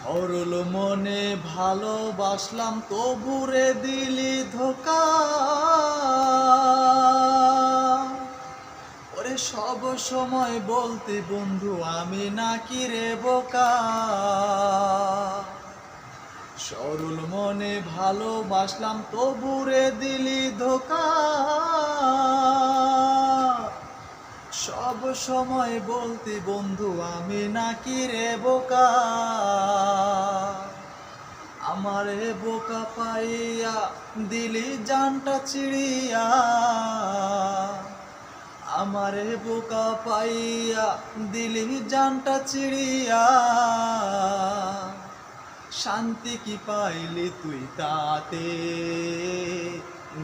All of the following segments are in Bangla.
সরল মনে ভালোবাসলাম তবুরে দিলি ধোকা। ওরে সব সময় বলতে বন্ধু আমি নাকি রে বোকা। সরল মনে ভালোবাসলাম তবুরে দিলি ধোকা। সব সময় বলতি বন্ধু আমি নাকি রে বোকা। আমারে বোকা পাইয়া দিলি জানটা চিড়িয়া। আমারে বোকা পাইয়া দিলি জানটা চিড়িয়া। শান্তি কি পাইলি তুই তাতে,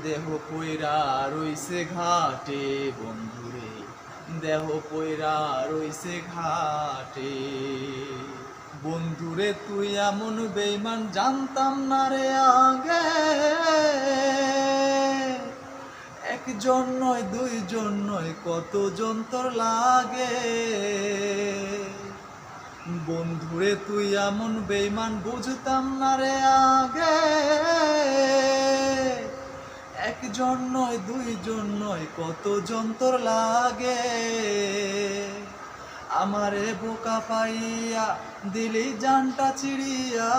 দেহ পয়রা রইছে ঘাটে বন্ধুরে, দেহ পয়রা রইছে ঘাটে। বন্ধুরে তুই এমন বেঈমান জানতাম না রে আগে। একজন নয় দুইজন নয় কতজন তোর লাগে। বন্ধুরে তুই এমন বেঈমান বুঝতাম না রে আগে। একজন নয় দুইজন নয় কতজন তোর লাগে। আমারে বোকা পাইয়া দিলি জানটা চিড়িয়া।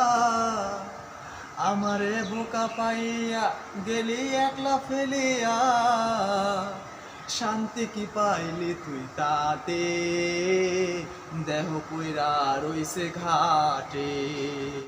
আমারে বোকা পাইয়া গেলি একলা ফেলিয়া। শান্তি কি পাইলি তুই তাতে, দেহ পয়রা রইছে ঘাটে।